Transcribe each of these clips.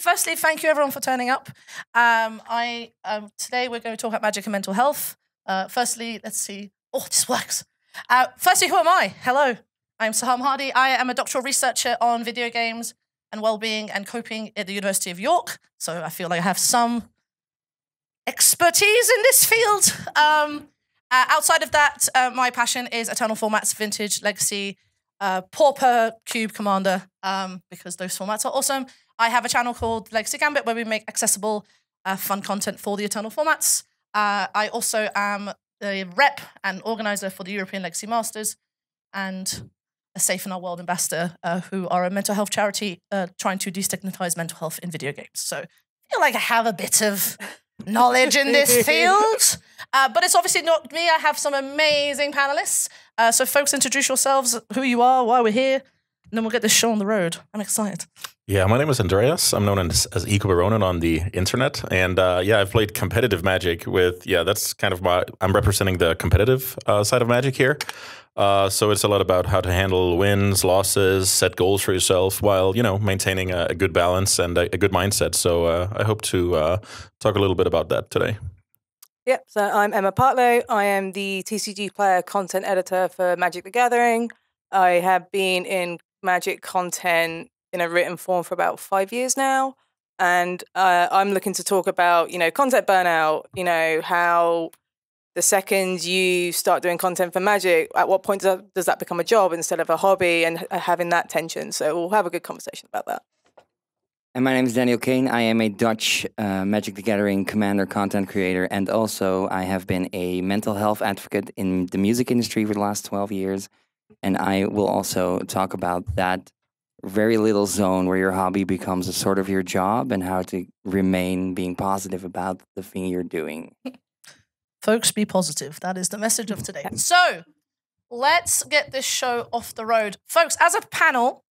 firstly, thank you everyone for turning up. Today we're going to talk about magic and mental health. Firstly, let's see. Oh, this works. Firstly, who am I? Hello, I'm Saham Hardy. I am a doctoral researcher on video games and well-being and coping at the University of York. So I feel like I have some expertise in this field. Outside of that, my passion is Eternal Formats, Vintage, Legacy, Pauper, Cube, Commander, because those formats are awesome. I have a channel called Legacy Gambit where we make accessible, fun content for the Eternal Formats. I also am a rep and organizer for the European Legacy Masters and a Safe in Our World ambassador, who are a mental health charity trying to destigmatize mental health in video games. So I feel like I have a bit of knowledge in this field. But it's obviously not me. I have some amazing panelists. So folks, introduce yourselves, who you are, why we're here, and then we'll get this show on the road. I'm excited. Yeah, my name is Andreas. I'm known as Eco Baronin on the internet. And yeah, I've played competitive Magic with, that's kind of I'm representing the competitive side of Magic here. So it's a lot about how to handle wins, losses, set goals for yourself while, maintaining a good balance and a good mindset. So I hope to talk a little bit about that today. Yep, so I'm Emma Partlow. I am the TCG player content editor for Magic the Gathering. I have been in Magic content in a written form for about 5 years now. And I'm looking to talk about, content burnout, how the second you start doing content for Magic, at what point does that become a job instead of a hobby, and having that tension. So we'll have a good conversation about that. And my name is Daniel Kane. I am a Dutch Magic the Gathering Commander content creator, and also I have been a mental health advocate in the music industry for the last 12 years. And I will also talk about that very little zone where your hobby becomes a sort of your job and how to remain being positive about the thing you're doing. Folks, be positive. That is the message of today. So let's get this show off the road. Folks, as a panel,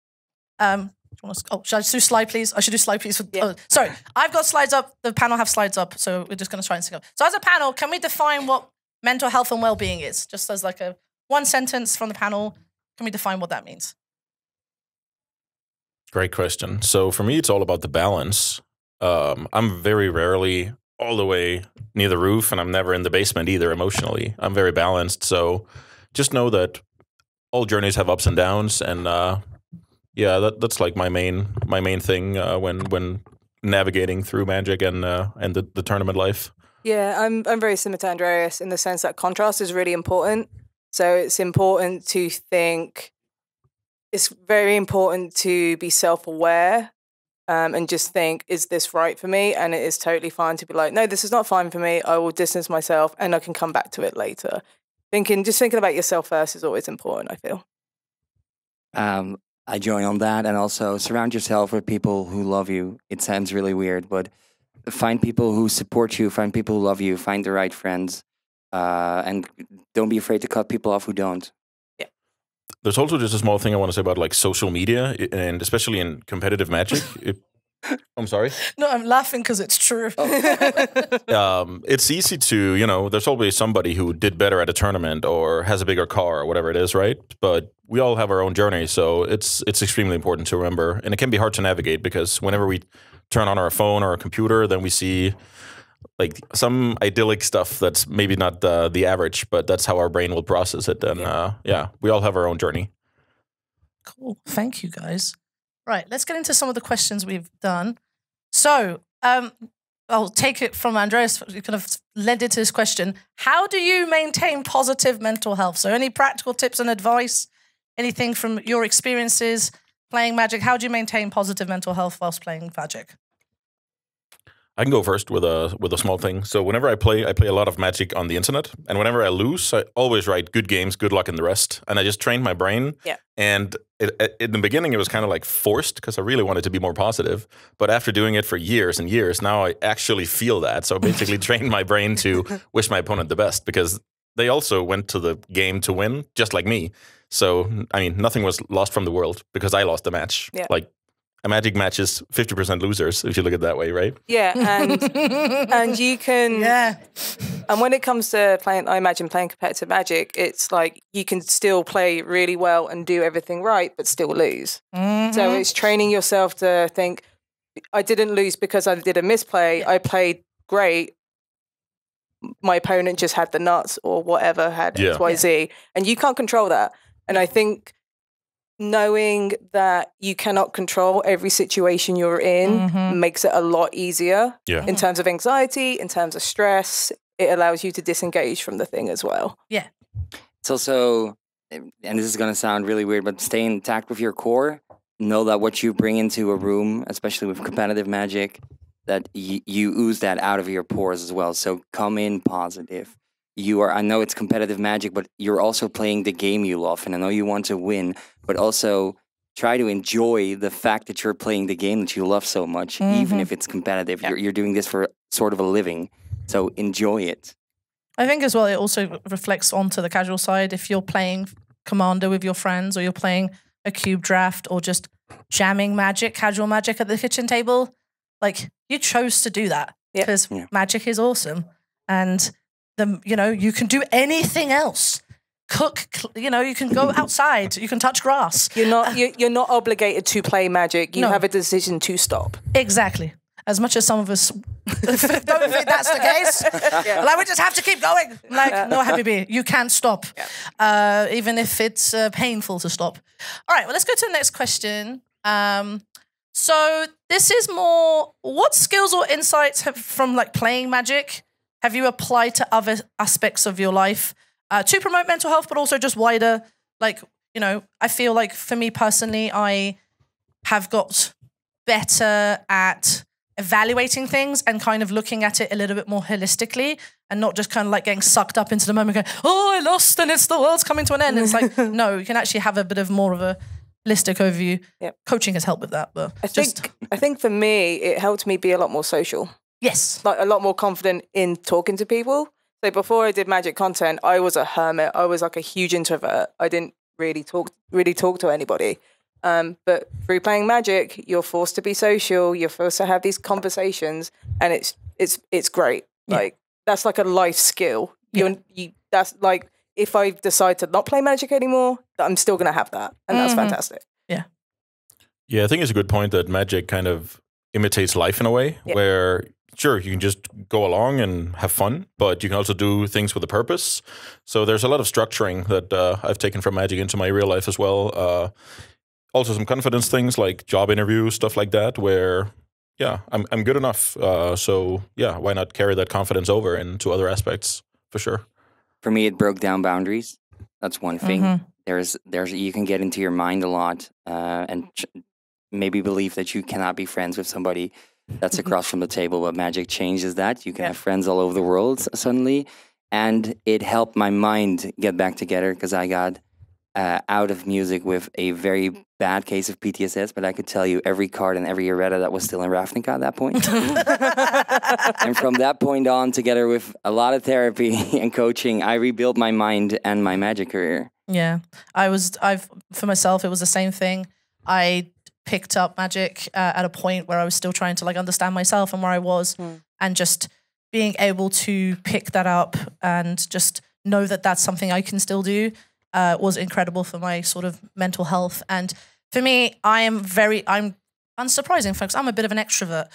should I do slide, please? I should do slide, please. Sorry, I've got slides up. The panel have slides up, so we're just going to try and sync up. So as a panel, can we define what mental health and well-being is? Just as like a one sentence from the panel, can we define what that means? Great question. So for me, it's all about the balance. I'm very rarely all the way near the roof, and I'm never in the basement either emotionally. I'm very balanced. So just know that all journeys have ups and downs, and that's like my main thing when navigating through Magic and the tournament life. Yeah, I'm very similar to Andreas in the sense that contrast is really important. So it's important to think. It's very important to be self-aware and just think, is this right for me? And it is totally fine to be like, no, this is not fine for me. I will distance myself and I can come back to it later. Just thinking about yourself first is always important, I feel. I join on that, and also surround yourself with people who love you. It sounds really weird, but find people who support you, find people who love you, find the right friends, and don't be afraid to cut people off who don't. There's also just a small thing I want to say about like social media, and especially in competitive Magic. I'm sorry? No, I'm laughing because it's true. It's easy to, there's always somebody who did better at a tournament or has a bigger car or whatever it is, right? But we all have our own journey, so it's extremely important to remember. And it can be hard to navigate because whenever we turn on our phone or our computer, then we see like some idyllic stuff that's maybe not the average, but that's how our brain will process it. And we all have our own journey. Cool. Thank you, guys. Right, let's get into some of the questions we've done. So I'll take it from Andreas. You kind of led into this question. How do you maintain positive mental health? So any practical tips and advice, anything from your experiences playing Magic? How do you maintain positive mental health whilst playing Magic? I can go first with a small thing. So whenever I play a lot of Magic on the internet, and whenever I lose, I always write good games, good luck, and the rest. And I just trained my brain. Yeah. And in the beginning, it was kind of like forced because I really wanted to be more positive. But after doing it for years and years, now I actually feel that. So I basically trained my brain to wish my opponent the best because they also went to the game to win, just like me. So, I mean, nothing was lost from the world because I lost the match. Yeah. Like, a Magic match is 50% losers, if you look at it that way, right? Yeah, and you can... Yeah. And when it comes to playing, I imagine playing competitive Magic, it's like you can still play really well and do everything right, but still lose. Mm-hmm. So it's training yourself to think, I didn't lose because I did a misplay. Yeah. I played great. My opponent just had the nuts or whatever, had Yeah. X, Y, Z. And you can't control that. And I think knowing that you cannot control every situation you're in Mhm. makes it a lot easier Yeah. in terms of anxiety, in terms of stress. It allows you to disengage from the thing as well. It's also, and this is going to sound really weird, but stay intact with your core. Know that what you bring into a room, especially with competitive Magic, that you ooze that out of your pores as well. So come in positive. I know it's competitive Magic, but you're also playing the game you love. And I know you want to win, but also try to enjoy the fact that you're playing the game that you love so much, even if it's competitive. Yeah. You're doing this for sort of a living. So enjoy it. I think as well, it also reflects onto the casual side. If you're playing Commander with your friends, or you're playing a cube draft, or just jamming Magic, casual Magic at the kitchen table, like you chose to do that Yeah. because Yeah. Magic is awesome, and you can do anything else. Cook, you can go outside, you can touch grass. You're not obligated to play Magic. You No. have a decision to stop. Exactly. As much as some of us don't think that's the case, like we just have to keep going. Like, no, Habibi, you can't stop, even if it's painful to stop. All right, well, let's go to the next question. So this is more: what skills or insights from like playing Magic have you applied to other aspects of your life to promote mental health, but also just wider? Like, I feel like for me personally, I have got better at evaluating things and kind of looking at it a little bit more holistically, and not just kind of like getting sucked up into the moment going, oh, I lost and the world's coming to an end. It's like, no, you can actually have a bit of more of a holistic overview. Yep. Coaching has helped with that, but I think for me, it helped me be a lot more social, yes. like a lot more confident in talking to people. So before I did Magic content, I was a hermit. I was like a huge introvert. I didn't really talk to anybody. But through playing Magic, you're forced to be social. You're forced to have these conversations, and it's great. Yeah. Like that's like a life skill. Yeah. That's like if I decide to not play Magic anymore, I'm still gonna have that, and that's fantastic. Yeah, I think it's a good point that Magic kind of imitates life in a way, Yeah. where sure, you can just go along and have fun, but you can also do things with a purpose. So there's a lot of structuring that I've taken from Magic into my real life as well. Also some confidence things like job interviews, stuff like that, where, yeah, I'm good enough. So, yeah, why not carry that confidence over into other aspects, for sure. For me, it broke down boundaries. That's one thing. Mhm. There's you can get into your mind a lot and maybe believe that you cannot be friends with somebody that's across from the table. But Magic changes that. You can have friends all over the world suddenly, and it helped my mind get back together because I got out of music with a very bad case of PTSS. But I could tell you every card and every errata that was still in Ravnica at that point. And from that point on, together with a lot of therapy and coaching, I rebuilt my mind and my Magic career. Yeah, for myself, it was the same thing. I picked up Magic at a point where I was still trying to like understand myself and where I was, and just being able to pick that up and just know that that's something I can still do was incredible for my sort of mental health. And for me, I'm unsurprising, folks. I'm a bit of an extrovert,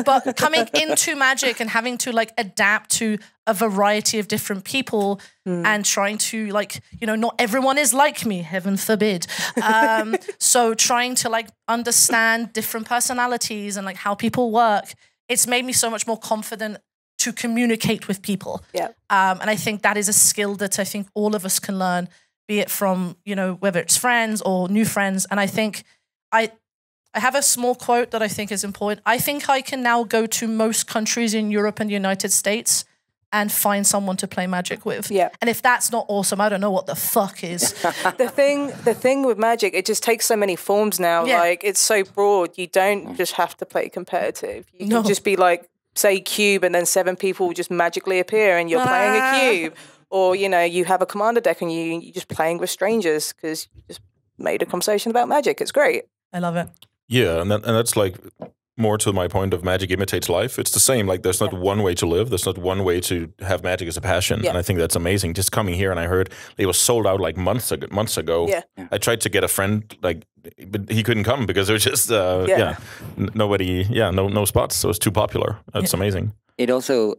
but coming into Magic and having to like adapt to a variety of different people and trying to like, not everyone is like me, heaven forbid. So trying to like understand different personalities and like how people work, it's made me so much more confident to communicate with people. Yeah. And I think that is a skill that I think all of us can learn, be it from, whether it's friends or new friends. And I think I have a small quote that I think is important. I think I can now go to most countries in Europe and the United States and find someone to play Magic with. Yeah. And if that's not awesome, I don't know what the fuck is. The thing with Magic, it just takes so many forms now. Yeah. Like it's so broad. You don't just have to play competitive. You No. can just be like, say cube, and then 7 people will just magically appear, and you're playing a cube. Or you have a commander deck, and you're just playing with strangers because you just made a conversation about Magic. It's great. I love it. Yeah, and that's like more to my point of magic imitates life. It's the same. Like there's not one way to live. There's not one way to have magic as a passion. Yeah. And I think that's amazing. Just coming here and I heard it was sold out like months ago. Yeah. I tried to get a friend but he couldn't come because there was just nobody. Yeah, no spots. So it's too popular. That's amazing. It also,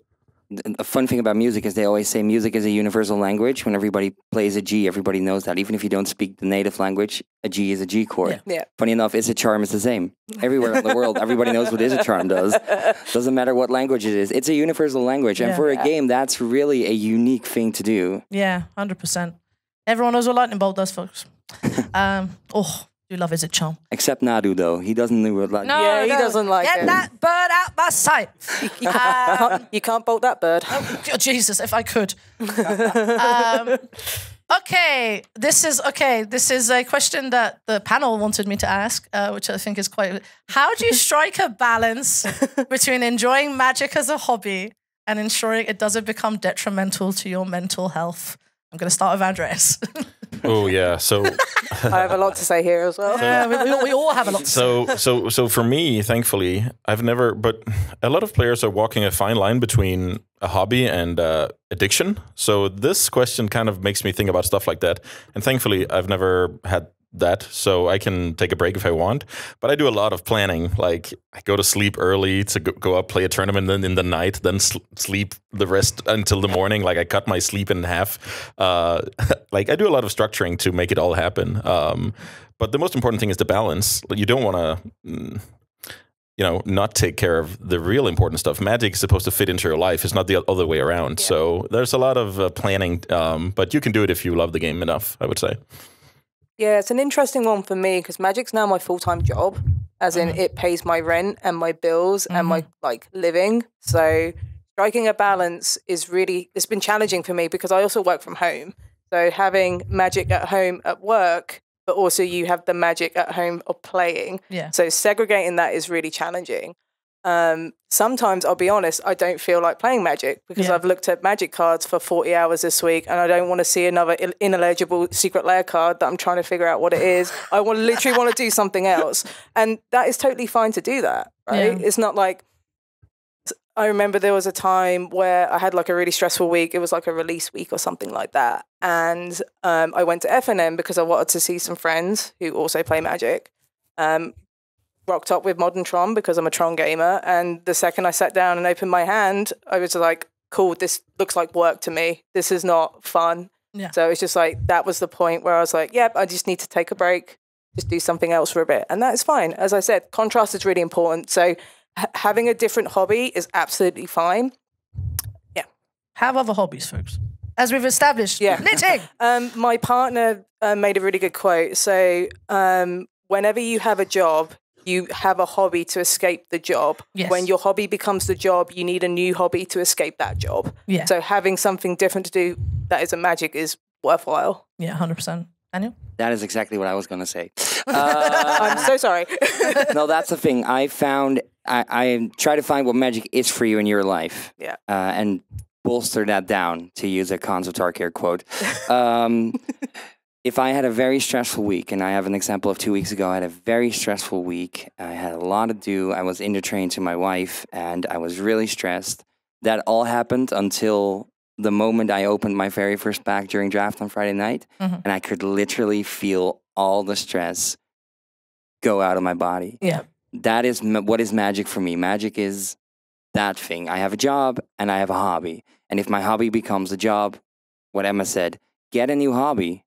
a fun thing about music is they always say music is a universal language. When everybody plays a G, everybody knows that. Even if you don't speak the native language, a G is a G chord. Yeah. Funny enough, Is a Charm is the same. Everywhere in the world, everybody knows what Is a Charm does. Doesn't matter what language it is. It's a universal language. And for a game, that's really a unique thing to do. Yeah, 100%. Everyone knows what Lightning Bolt does, folks. Do love Is a Charm. Except Nadu, though. He doesn't know what like. No, Yeah, he doesn't like Get it. that bird out my sight. You can't bolt that bird. Oh, Jesus, if I could. Okay, this is a question that the panel wanted me to ask, which I think is quite. How do you strike a balance between enjoying magic as a hobby and ensuring it doesn't become detrimental to your mental health? I'm going to start with Andreas. Oh yeah. So I have a lot to say here as well. Yeah, we all have a lot to say. So for me, thankfully, I've never. But a lot of players are walking a fine line between a hobby and addiction. So this question kind of makes me think about stuff like that. And thankfully, I've never had that, so I can take a break if I want. But I do a lot of planning. Like I go to sleep early to go up, play a tournament, then in the night, then sleep the rest until the morning. Like I cut my sleep in half. Like I do a lot of structuring to make it all happen. But the most important thing is the balance. You don't want to. Not take care of the real important stuff. Magic is supposed to fit into your life. It's not the other way around. Yeah. So there's a lot of planning, but you can do it if you love the game enough, I would say. Yeah, it's an interesting one for me because Magic's now my full-time job, as in it pays my rent and my bills and my living. So striking a balance it's been challenging for me because I also work from home. So having Magic at home at work, but also you have the Magic at home of playing. Yeah. So segregating that is really challenging. Sometimes, I'll be honest, I don't feel like playing Magic because I've looked at Magic cards for 40 hours this week and I don't want to see another ineligible secret lair card that I'm trying to figure out what it is. I literally want to do something else. And that is totally fine to do that, right? Yeah. It's not like, I remember there was a time where I had like a really stressful week. It was like a release week or something like that. And I went to FNM because I wanted to see some friends who also play Magic. Rocked up with Modern Tron because I'm a Tron gamer. And the second I sat down and opened my hand, I was like, cool, this looks like work to me. This is not fun. Yeah. So it's just like, that was the point where I was like, yep, I just need to take a break, just do something else for a bit. And that is fine. As I said, contrast is really important. So having a different hobby is absolutely fine. Yeah. Have other hobbies, folks. As we've established, knitting. My partner made a really good quote. So whenever you have a job, you have a hobby to escape the job. Yes. When your hobby becomes the job, you need a new hobby to escape that job. Yeah. So having something different to do that is a Magic is worthwhile. Yeah, 100%. Daniel? That is exactly what I was going to say. I'm so sorry. No, that's the thing. I try to find what Magic is for you in your life. Yeah. And bolster that down, to use a Khans of Tarkir quote. If I had a very stressful week, and I have an example of 2 weeks ago, I had a very stressful week. I had a lot to do. I was in the train to my wife, and I was really stressed. That all happened until the moment I opened my very first pack during draft on Friday night, and I could literally feel all the stress go out of my body. Yeah. That is what is Magic for me. Magic is that thing. I have a job, and I have a hobby. And if my hobby becomes a job, what Emma said, get a new hobby.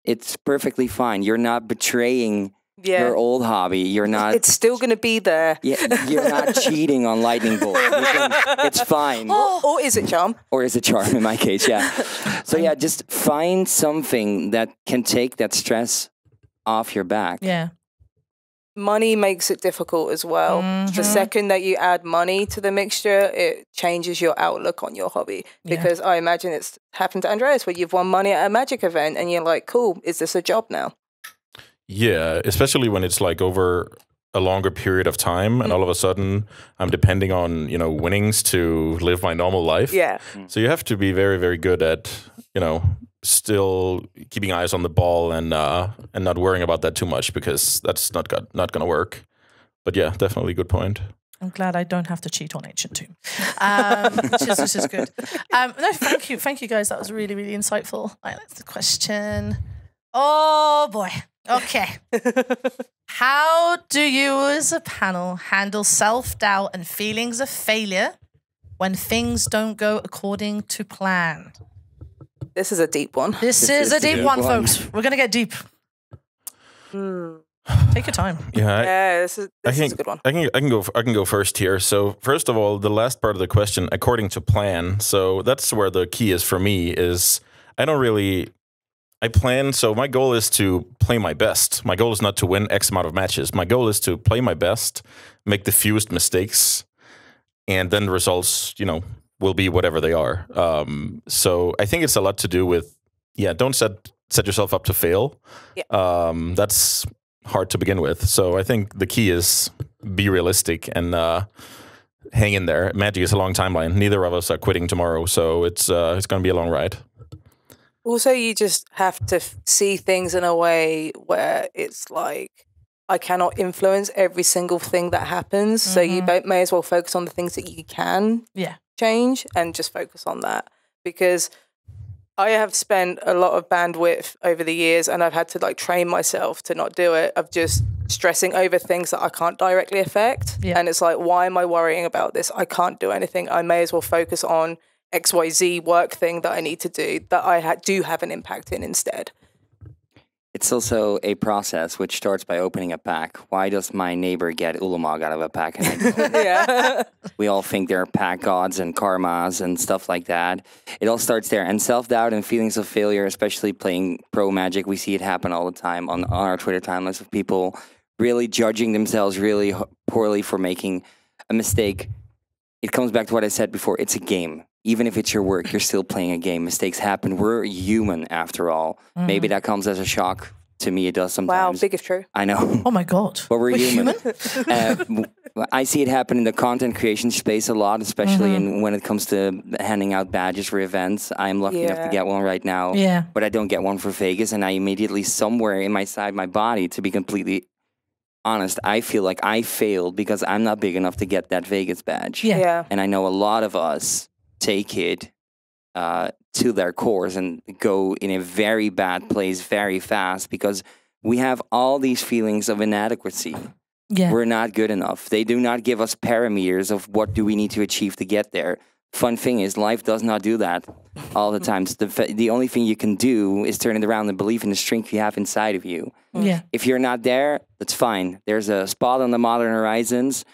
It's perfectly fine. You're not betraying your old hobby. You're not. It's still going to be there. Yeah, you're not cheating on Lightning Bolt. It's fine. Or is it Charm? Or is it Charm in my case? Yeah. So yeah, just find something that can take that stress off your back. Yeah. Money makes it difficult as well. The second that you add money to the mixture, it changes your outlook on your hobby. Because I imagine it's happened to Andreas where you've won money at a Magic event and you're like, cool, is this a job now? Yeah, especially when it's like over a longer period of time and all of a sudden I'm depending on, winnings to live my normal life. Yeah. So you have to be very, very good at, still keeping eyes on the ball and not worrying about that too much because that's not going to work. But yeah, definitely good point. I'm glad I don't have to cheat on Ancient Tomb, which is good. No, thank you guys. That was really, really insightful. All right, that's the question. Oh boy. Okay. How do you, as a panel, handle self-doubt and feelings of failure when things don't go according to plan? This is a deep one. This is a deep one, folks. We're gonna get deep. Take your time. Yeah, This is a good one. I can go first here. So first of all, the last part of the question, according to plan. So that's where the key is for me. Is I plan. So my goal is to play my best. My goal is not to win X amount of matches. My goal is to play my best, make the fewest mistakes, and then the results, will be whatever they are. So I think it's a lot to do with, don't set yourself up to fail. Yeah. That's hard to begin with. So I think the key is be realistic and hang in there. Magic is a long timeline. Neither of us are quitting tomorrow, so it's going to be a long ride. Also, you just have to see things in a way where it's like, I cannot influence every single thing that happens. So you may as well focus on the things that you can change and just focus on that. Because I have spent a lot of bandwidth over the years and I've had to train myself to not do it, of just stressing over things that I can't directly affect. Yeah. And it's like, why am I worrying about this? I can't do anything. I may as well focus on XYZ work thing that I need to do that I do have an impact in instead. It's also a process which starts by opening a pack. Why does my neighbor get Ulamog out of a pack? And I don't? Yeah. We all think they're pack gods and karmas and stuff like that. It all starts there. And self-doubt and feelings of failure, especially playing pro Magic, we see it happen all the time on our Twitter timelines of people really judging themselves really poorly for making a mistake. It comes back to what I said before. It's a game. Even if it's your work, you're still playing a game. Mistakes happen. We're human after all. Maybe that comes as a shock. To me, it does sometimes. Wow, big if true. I know. Oh my God. But we're human. I see it happen in the content creation space a lot, especially when it comes to handing out badges for events. I'm lucky enough to get one right now. Yeah. But I don't get one for Vegas. And I immediately, somewhere inside my body, to be completely honest, I feel like I failed because I'm not big enough to get that Vegas badge. Yeah. And I know a lot of us take it to their cores and go in a very bad place very fast because we have all these feelings of inadequacy. Yeah. We're not good enough. They do not give us parameters of what do we need to achieve to get there. Fun thing is, life does not do that all the time. So the only thing you can do is turn it around and believe in the strength you have inside of you. Yeah. If you're not there, that's fine. There's a spot on the Modern Horizons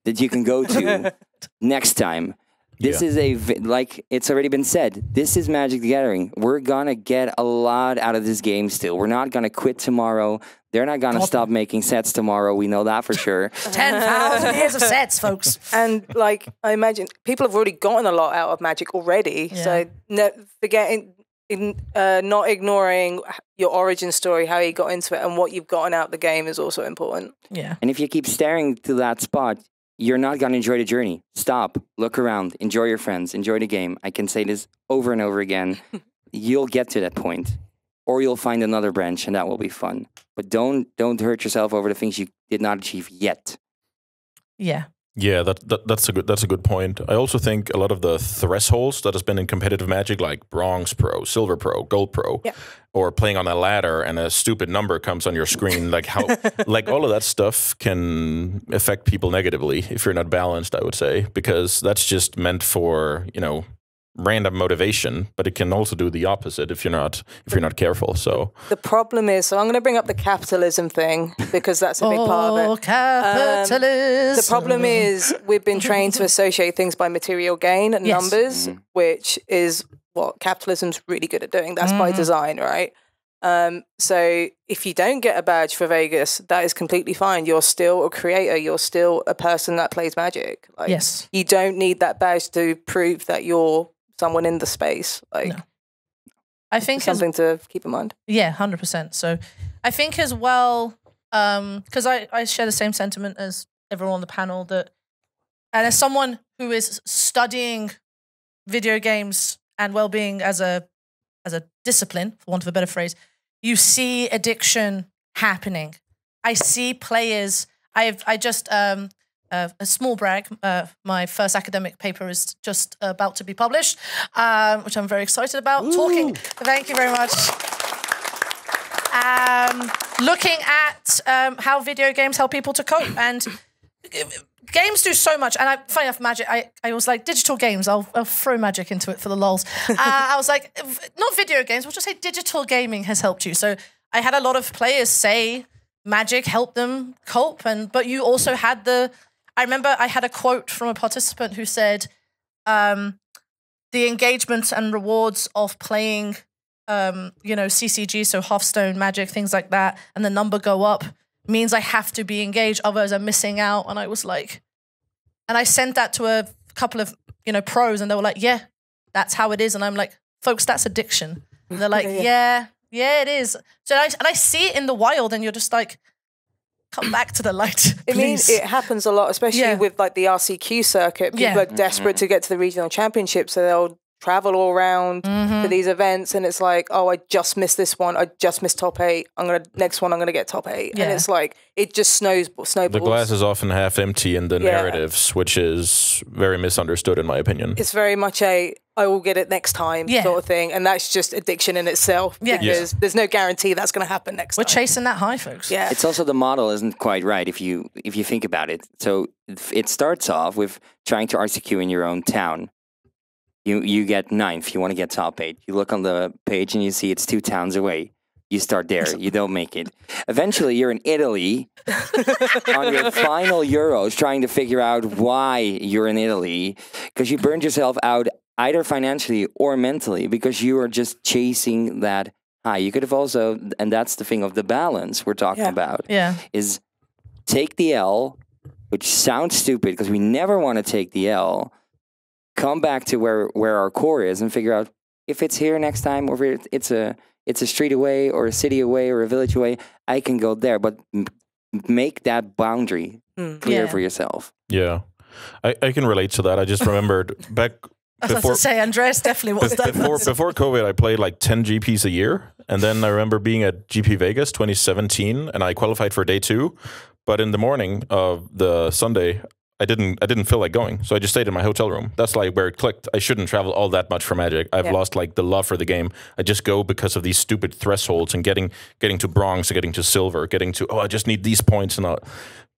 that you can go to next time. This is like it's already been said, this is Magic the Gathering. We're going to get a lot out of this game still. We're not going to quit tomorrow. They're not going to stop making sets tomorrow. We know that for sure. 10,000 years of sets, folks. And I imagine people have already gotten a lot out of Magic already. Yeah. So not ignoring your origin story, how you got into it and what you've gotten out of the game is also important. Yeah. And if you keep staring to that spot, you're not going to enjoy the journey. Stop, look around, enjoy your friends, enjoy the game. I can say this over and over again. You'll get to that point, or you'll find another branch, and that will be fun. But don't hurt yourself over the things you did not achieve yet. Yeah. Yeah, that's a good point. I also think a lot of the thresholds that has been in competitive Magic, like Bronze Pro, Silver Pro, Gold Pro, or playing on a ladder and a stupid number comes on your screen, like all of that stuff can affect people negatively if you're not balanced, I would say, because that's just meant for, random motivation, but it can also do the opposite if you're not careful. So the problem is, I'm going to bring up the capitalism thing because that's a big part of it. Capitalism. The problem is we've been trained to associate things by material gain and numbers, which is what capitalism's really good at doing. That's by design, right? So if you don't get a badge for Vegas, that is completely fine. You're still a creator. You're still a person that plays Magic. You don't need that badge to prove that you're someone in the space. No. I think something to keep in mind. Yeah, 100%. So I think as well, because I share the same sentiment as everyone on the panel, and as someone who is studying video games and well-being as a discipline, for want of a better phrase, you see addiction happening. I see players, I just a small brag. My first academic paper is just about to be published, which I'm very excited about. Ooh. Thank you very much. Looking at how video games help people to cope, and games do so much. And funny enough, Magic. I was like, digital games. I'll throw Magic into it for the lols. I was like, not video games. We'll just say digital gaming has helped you. So I had a lot of players say Magic helped them cope, but you also had I remember I had a quote from a participant who said, the engagement and rewards of playing, CCG, so Hearthstone, Magic, things like that, and the number go up means I have to be engaged, otherwise I'm missing out. And I was like, and I sent that to a couple of, pros, and they were like, yeah, that's how it is. And I'm like, folks, that's addiction. And they're like, yeah, it is. So I see it in the wild, and you're just like, come back to the light. I mean, it happens a lot, especially with like the RCQ circuit. People are desperate to get to the regional championship, so they'll travel all around for these events, and it's like, oh, I just missed this one. I just missed top 8. Next one, I'm gonna get top 8, and it's like it just snowballs. The glass is often half empty in the narratives, which is very misunderstood in my opinion. It's very much I will get it next time sort of thing, and that's just addiction in itself because there's no guarantee that's going to happen next time. We're chasing that high, folks. Yeah, it's also the model isn't quite right if you think about it. So it starts off with trying to RCQ in your own town. You get 9th. You want to get top 8. You look on the page and you see it's 2 towns away. You start there. You don't make it. Eventually, you're in Italy on your final Euros trying to figure out why you're in Italy because you burned yourself out either financially or mentally because you are just chasing that high. You could have also, and that's the thing of the balance we're talking about, is take the L, which sounds stupid because we never want to take the L, come back to where our core is and figure out if it's here next time or if it's a street away or a city away or a village away, I can go there. But make that boundary clear for yourself. Yeah. I can relate to that. I just remembered back I was about to say, Andreas definitely was that. Before COVID, I played like 10 GPs a year. And then I remember being at GP Vegas 2017 and I qualified for day 2. But in the morning of the Sunday, I didn't feel like going. So I just stayed in my hotel room. That's like where it clicked. I shouldn't travel all that much for Magic. I've lost like the love for the game. I just go because of these stupid thresholds and getting to bronze, getting to silver, getting to, I just need these points and all.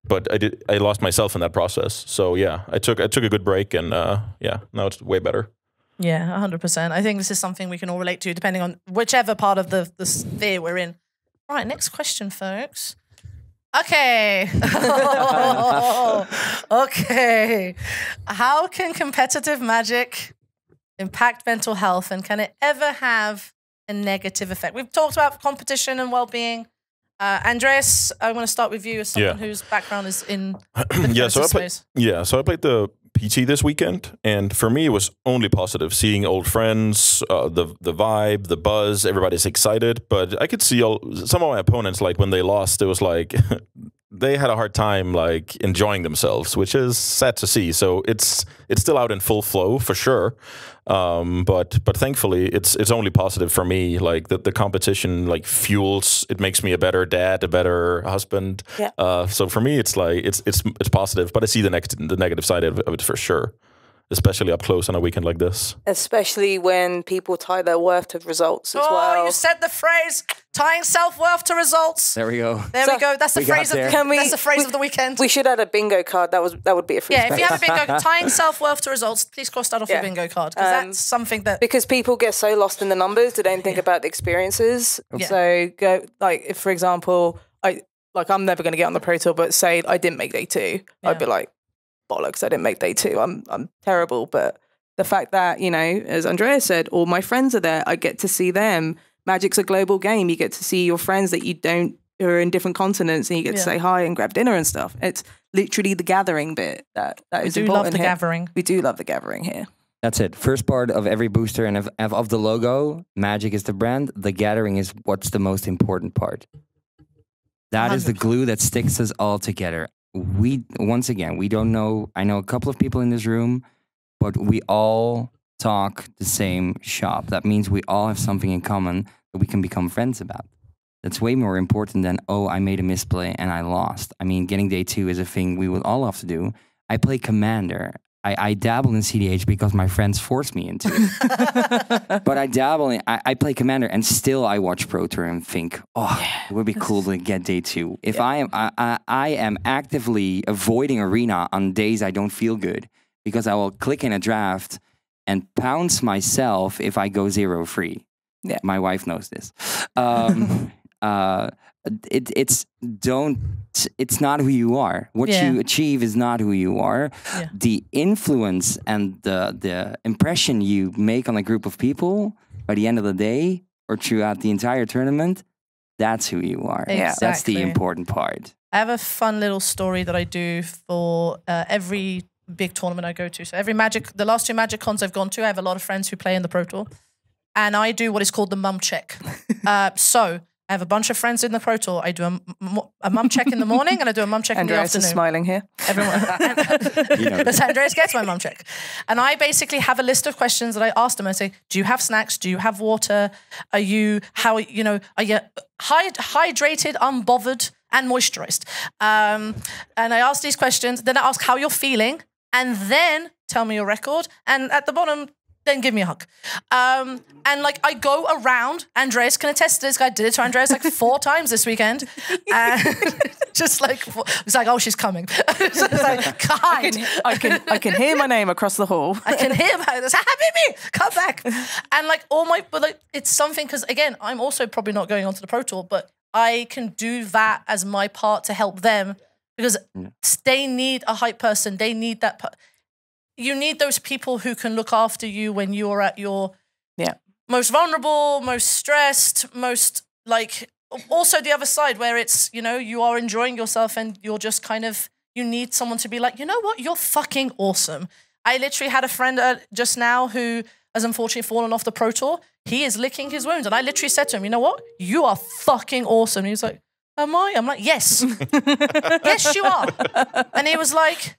But I lost myself in that process. So yeah, I took a good break and now it's way better. Yeah, 100%. I think this is something we can all relate to depending on whichever part of the sphere we're in. All right, next question, folks. Okay. Okay. How can competitive Magic impact mental health, and can it ever have a negative effect? We've talked about competition and well-being. Andreas, I want to start with you as someone whose background is in the so I played the PT this weekend, and for me it was only positive. Seeing old friends, the vibe, the buzz, everybody's excited. But I could see some of my opponents, like when they lost, it was like they had a hard time like enjoying themselves, which is sad to see. So it's still out in full flow for sure. But thankfully it's only positive for me. Like the competition like fuels, it makes me a better dad, a better husband. Yeah. So for me it's like it's positive, but I see the negative side of it for sure. Especially up close on a weekend like this. Especially when people tie their worth to results as well. Oh, you said the phrase, tying self-worth to results. There we go. There we go. That's the phrase of the weekend. We should add a bingo card. That would be a free space. If you have a bingo, tying self-worth to results, please cross that off your bingo card. Because that's something that... Because people get so lost in the numbers, they don't think about the experiences. Yeah. So, if, for example, I'm never going to get on the Pro Tour, but say I didn't make day 2, I'd be like, bollocks, I didn't make day 2. I'm terrible. But the fact that, as Andreas said, all my friends are there, I get to see them. Magic's a global game. You get to see your friends that who are in different continents, and you get to say hi and grab dinner and stuff. It's literally the gathering bit that is important. We do love the gathering. We do love the gathering here. That's it. First part of every booster and of the logo, Magic is the brand. The gathering is what's the most important part. That 100%. Is the glue that sticks us all together. We don't know. I know a couple of people in this room, but we all talk the same shop. That means we all have something in common that we can become friends about. That's way more important than, oh, I made a misplay and I lost. I mean, getting day 2 is a thing we would all have to do. I play Commander. I dabble in CDH because my friends force me into it. But I dabble in, I play Commander, and still I watch Pro Tour and think, it would be cool to get day 2. If I am actively avoiding Arena on days I don't feel good, because I will click in a draft and pounce myself if I go 0 free. Yeah. My wife knows this. It's not who you are. What you achieve is not who you are. Yeah. The influence and the impression you make on a group of people by the end of the day or throughout the entire tournament, that's who you are. Exactly. That's the important part. I have a fun little story that I do for every big tournament I go to. So the last 2 Magic Cons I've gone to, I have a lot of friends who play in the Pro Tour. And I do what is called the mum check. So I have a bunch of friends in the Pro Tour. I do a mum check in the morning and I do a mum check in the Andreas afternoon. is smiling here. Everyone. Because Andreas gets my mum check. And I basically have a list of questions that I ask them. I say, do you have snacks? Do you have water? Are you hydrated, unbothered, and moisturized? And I ask these questions. Then I ask how you're feeling. And then tell me your record. And at the bottom, then give me a hug. And like I go around, Andreas can attest to this. I did it to Andreas like 4 times this weekend. And just like, it's like, oh, she's coming. So it's like, God. I can hear my name across the hall. I can hear my, it's Habibi, come back. And like but like, it's something, because again, I'm also probably not going on to the Pro Tour, but I can do that as my part to help them, because they need a hype person. They need that you need those people who can look after you when you're at your most vulnerable, most stressed, most like, also the other side where it's, you are enjoying yourself and you're just kind of, you need someone to be like, you know what, you're fucking awesome. I literally had a friend just now who has unfortunately fallen off the Pro Tour. He is licking his wounds. And I literally said to him, you know what, you are fucking awesome. And he was like, am I? I'm like, yes. Yes, you are. And he was like,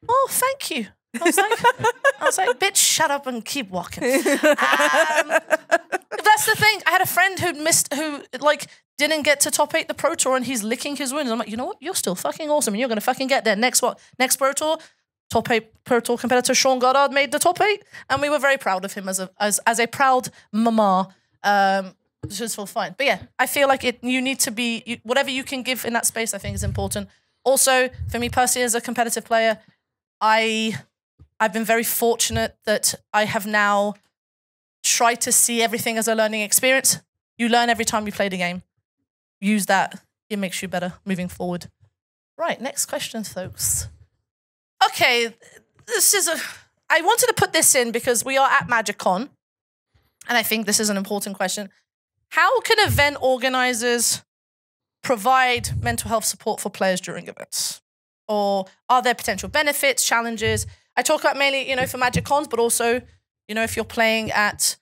oh, thank you. I was like, bitch, shut up and keep walking. That's the thing. I had a friend who didn't get to top 8 the Pro Tour, and he's licking his wounds. I'm like, you know what? You're still fucking awesome, and you're gonna fucking get there. Next Pro Tour, top 8 Pro Tour competitor Sean Goddard made the top 8, and we were very proud of him as a proud mama. Which is all fine. But yeah, I feel like you need to be whatever you can give in that space. I think is important. Also, for me personally, as a competitive player, I've been very fortunate that I have now tried to see everything as a learning experience. You learn every time you play the game. Use that. It makes you better moving forward. Right, next question, folks. Okay, I wanted to put this in because we are at MagicCon, and I think this is an important question. How can event organizers provide mental health support for players during events? Or are there potential benefits, challenges? I talk about mainly, for Magic Cons, but also, if you're playing at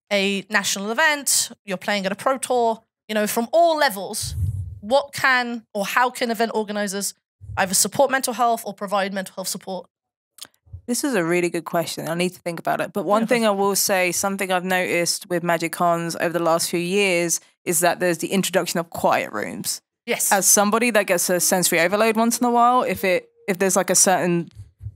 a national event, you're playing at a Pro Tour, from all levels, how can event organizers either support mental health or provide mental health support? This is a really good question. I need to think about it. But one thing I will say, something I've noticed with Magic Cons over the last few years is that there's the introduction of quiet rooms. Yes. As somebody that gets a sensory overload once in a while, if there's like a certain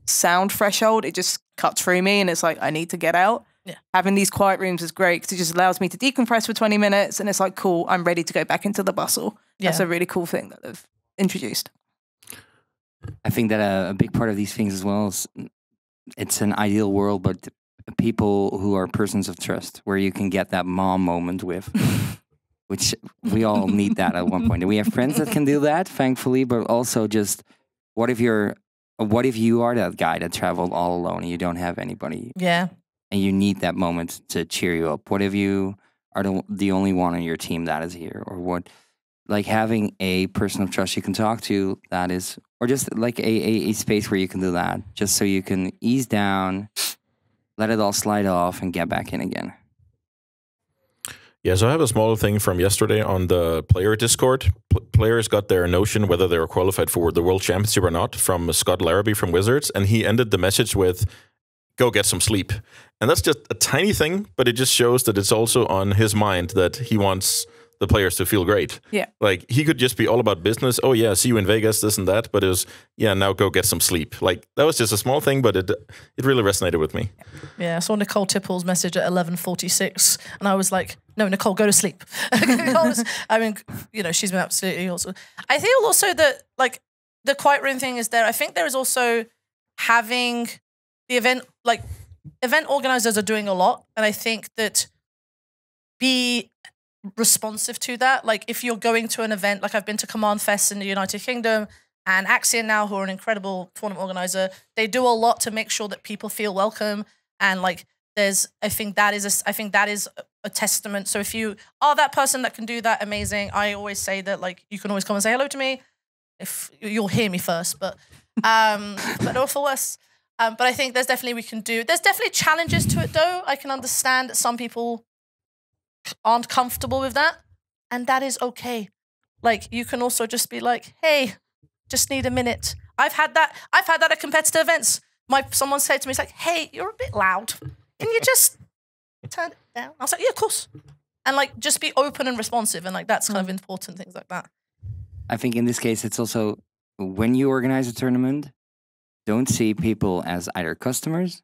sound threshold, it just cuts through me and it's like, I need to get out. Yeah. Having these quiet rooms is great because it just allows me to decompress for 20 minutes and it's like, cool, I'm ready to go back into the bustle. Yeah. That's a really cool thing that they've introduced. I think that a big part of these things as well is it's an ideal world, but people who are persons of trust, where you can get that mom moment with, which we all need that at one point. And we have friends that can do that, thankfully, but also just what if you are that guy that traveled all alone and you don't have anybody? Yeah. And you need that moment to cheer you up. What if you are the only one on your team that is here? Or what, like having a person of trust you can talk to that is, or just like a space where you can do that, just so you can ease down, let it all slide off and get back in again. Yeah, so I have a small thing from yesterday on the player Discord. Players got their notion whether they were qualified for the World Championship or not from Scott Larrabee from Wizards, and he ended the message with, go get some sleep. And that's just a tiny thing, but it just shows that it's also on his mind that he wants the players to feel great. Yeah. Like he could just be all about business. Oh yeah, see you in Vegas, this and that. But it was, yeah, now go get some sleep. Like that was just a small thing, but it really resonated with me. Yeah, I saw Nicole Tipple's message at 11:46, and I was like, "No, Nicole, go to sleep." I mean, you know, she's been absolutely awesome. I feel also that like the quiet room thing is there. I think there is also having the event, like event organizers are doing a lot, and I think that be responsive to that. Like if you're going to an event, like I've been to Command Fest in the United Kingdom, and Axion now, who are an incredible tournament organizer, they do a lot to make sure that people feel welcome. And like I think that is a testament. So if you are that person that can do that, amazing. I always say that like you can always come and say hello to me if you'll hear me first, but no for worse. But I think there's definitely challenges to it though. I can understand that some people aren't comfortable with that, and that is okay. Like you can also just be like, hey, just need a minute. I've had that at competitive events. Someone said to me, it's like, hey, you're a bit loud. Can you just turn it down? I was like, yeah, of course. And like just be open and responsive, and like that's kind of important, things like that. I think in this case, it's also when you organize a tournament, don't see people as either customers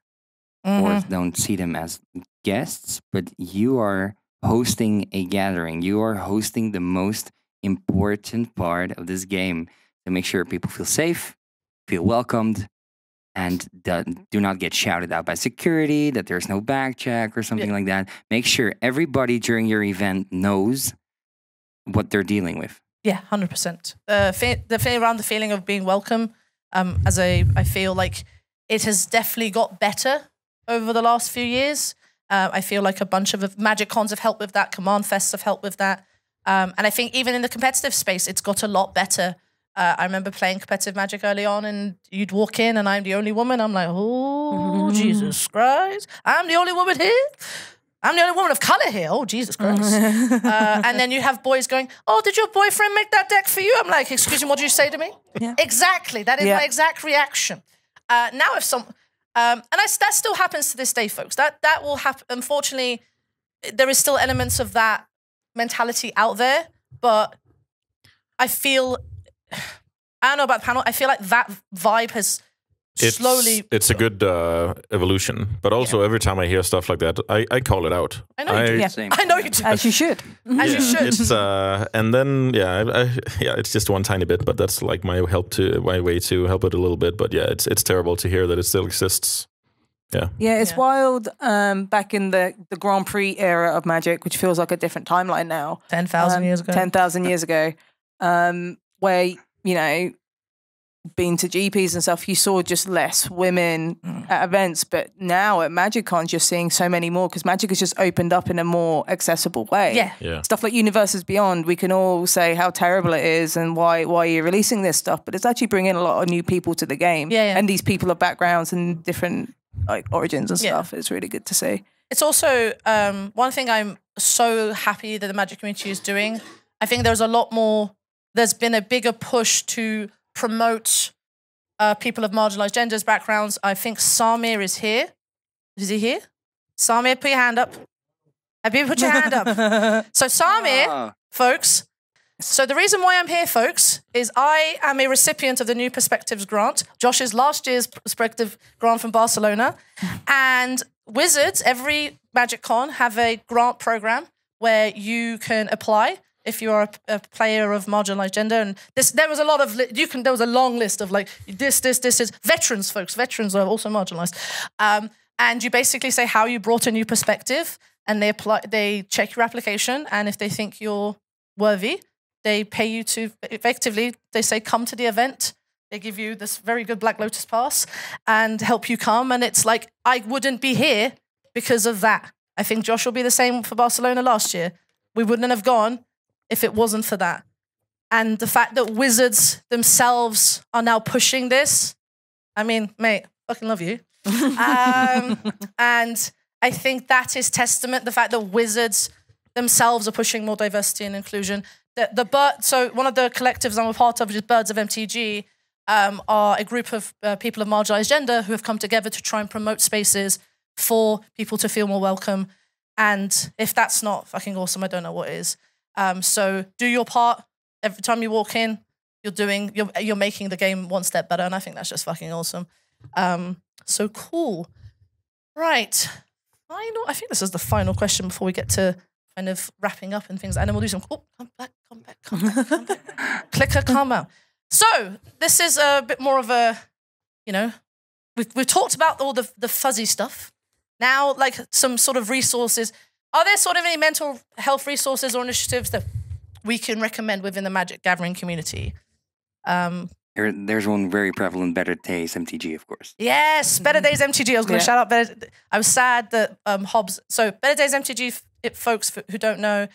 or don't see them as guests, but you are hosting a gathering. You are hosting the most important part of this game to make sure people feel safe, feel welcomed, and do not get shouted out by security, that there's no back check or something like that. Make sure everybody during your event knows what they're dealing with. Yeah, 100%. The thing around the feeling of being welcome, I feel like it has definitely got better over the last few years. I feel like a bunch of Magic Cons have helped with that. Command Fests have helped with that. And I think even in the competitive space, it's got a lot better. I remember playing competitive Magic early on, and you'd walk in and I'm the only woman. I'm like, oh, Jesus Christ. I'm the only woman here. I'm the only woman of color here. Oh, Jesus Christ. And then you have boys going, oh, did your boyfriend make that deck for you? I'm like, excuse me, what did you say to me? Yeah. Exactly. That is my exact reaction. Now if that still happens to this day, folks. That will happen. Unfortunately, there is still elements of that mentality out there, but I feel, I don't know about the panel, I feel like that vibe has slowly... It's a good evolution, but also every time I hear stuff like that, I call it out. I know you do. I know you do. As you should. As you should. It's, and then, it's just one tiny bit, but that's like my way to help it a little bit. But yeah, it's terrible to hear that it still exists. Yeah. Yeah, it's wild. Back in the Grand Prix era of Magic, which feels like a different timeline now. 10,000 years ago. 10,000 years ago. Where, you know, being to GPs and stuff, you saw just less women at events. But now at MagicCon, you're seeing so many more because Magic has just opened up in a more accessible way. Yeah. Stuff like Universes Beyond, we can all say how terrible it is and why you're releasing this stuff, but it's actually bringing a lot of new people to the game. Yeah. And these people have backgrounds and different like origins and stuff. It's really good to see. It's also one thing I'm so happy that the Magic community is doing. I think there's been a bigger push to promote people of marginalized genders, backgrounds. I think Samir is here. Is he here? Samir, put your hand up. Put your hand up. So Samir, folks, so the reason why I'm here, folks, is I am a recipient of the New Perspectives grant, Josh's last year's Perspective grant from Barcelona. And Wizards, every Magic Con, have a grant program where you can apply if you are a player of marginalized gender. And there was a lot of, there was a long list of like, this is veterans, folks. Veterans are also marginalized. And you basically say how you brought a new perspective, and they check your application. And if they think you're worthy, they pay you to, effectively, they say, come to the event. They give you this very good Black Lotus pass and help you come. And it's like, I wouldn't be here because of that. I think Josh will be the same for Barcelona last year. We wouldn't have gone if it wasn't for that. And the fact that Wizards themselves are now pushing this, I mean, mate, fucking love you. And I think that is testament, the fact that Wizards themselves are pushing more diversity and inclusion. So one of the collectives I'm a part of, which is Birds of MTG, are a group of people of marginalized gender who have come together to try and promote spaces for people to feel more welcome. And if that's not fucking awesome, I don't know what is. So do your part. Every time you walk in, you're making the game one step better, and I think that's just fucking awesome. So cool. Right. I think this is the final question before we get to kind of wrapping up and things. And then we'll do some, come back. Clicker, calm down. So this is a bit more of a, we've talked about all the fuzzy stuff. Now, like some sort of resources. Are there sort of any mental health resources or initiatives that we can recommend within the Magic Gathering community? There's one very prevalent, Better Days MTG, of course. Yes, Better Days MTG. I was going to shout out Better. I was sad that Hobbs. So Better Days MTG, folks who don't know,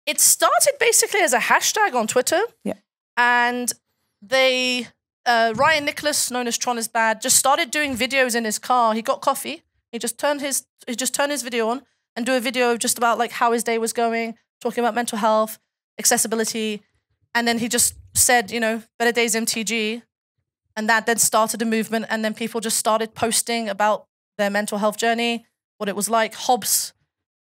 it started basically as a hashtag on Twitter. Yeah, and they Ryan Nicholas, known as Tron is Bad, just started doing videos in his car. He got coffee. He just turned his video on and do a video of just about like how his day was going, talking about mental health, accessibility. And then he just said, Better Days MTG. And that then started a movement. And then people just started posting about their mental health journey, what it was like. Hobbs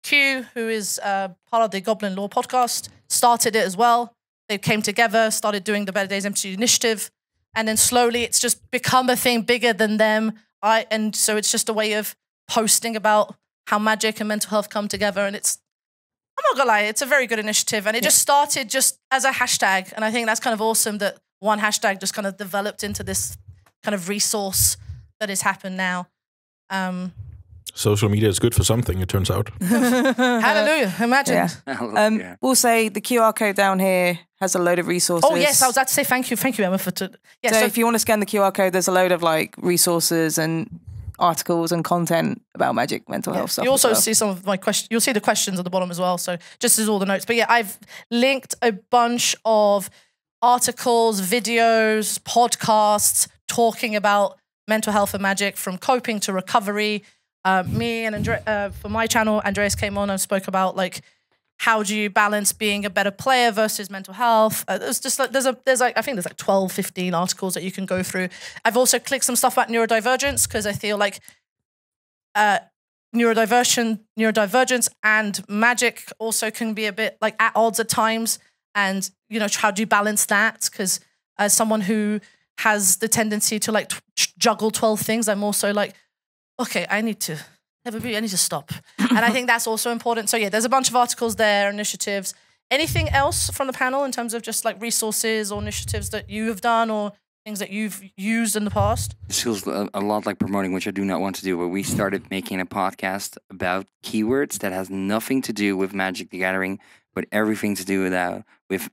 Q, who is part of the Goblin Law podcast, started it as well. They came together, started doing the Better Days MTG initiative. And then slowly it's just become a thing bigger than them. And so it's just a way of posting about how magic and mental health come together. And I'm not gonna lie, it's a very good initiative. And it just started just as a hashtag. And I think that's kind of awesome that one hashtag just kind of developed into this kind of resource that has happened now. Social media is good for something, it turns out. Hallelujah, imagine. Yeah. We'll say the QR code down here has a load of resources. Oh yes, I was about to say thank you Emma for... So if you want to scan the QR code, there's a load of like resources and articles and content about magic, mental health stuff. You also see some of my questions. You'll see the questions at the bottom as well. So just as all the notes. But yeah, I've linked a bunch of articles, videos, podcasts talking about mental health and magic, from coping to recovery. Me and for my channel, Andreas came on and spoke about like how do you balance being a better player versus mental health. There's just like I think there's like 12, 15 articles that you can go through. I've also clicked some stuff about neurodivergence because I feel like neurodivergence and magic also can be a bit like at odds at times. And how do you balance that? Because as someone who has the tendency to like juggle 12 things, I'm also like, okay, I need to stop. And I think that's also important. So yeah, there's a bunch of articles there, initiatives. Anything else from the panel in terms of just like resources or initiatives that you have done or things that you've used in the past? This feels a lot like promoting, which I do not want to do, but we started making a podcast about keywords that has nothing to do with Magic the Gathering, but everything to do with